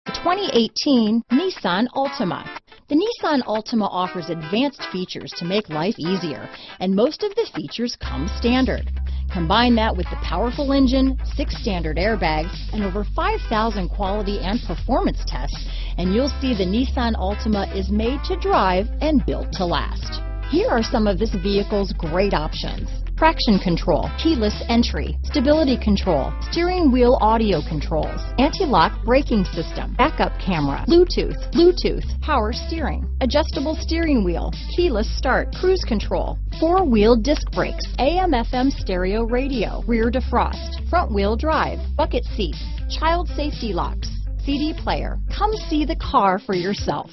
The 2018 Nissan Altima. The Nissan Altima offers advanced features to make life easier, and most of the features come standard. Combine that with the powerful engine, 6 standard airbags, and over 5,000 quality and performance tests, and you'll see the Nissan Altima is made to drive and built to last. Here are some of this vehicle's great options: traction control, keyless entry, stability control, steering wheel audio controls, anti-lock braking system, backup camera, Bluetooth, power steering, adjustable steering wheel, keyless start, cruise control, 4-wheel disc brakes, AM/FM stereo radio, rear defrost, front-wheel drive, bucket seats, child safety locks, CD player. Come see the car for yourself.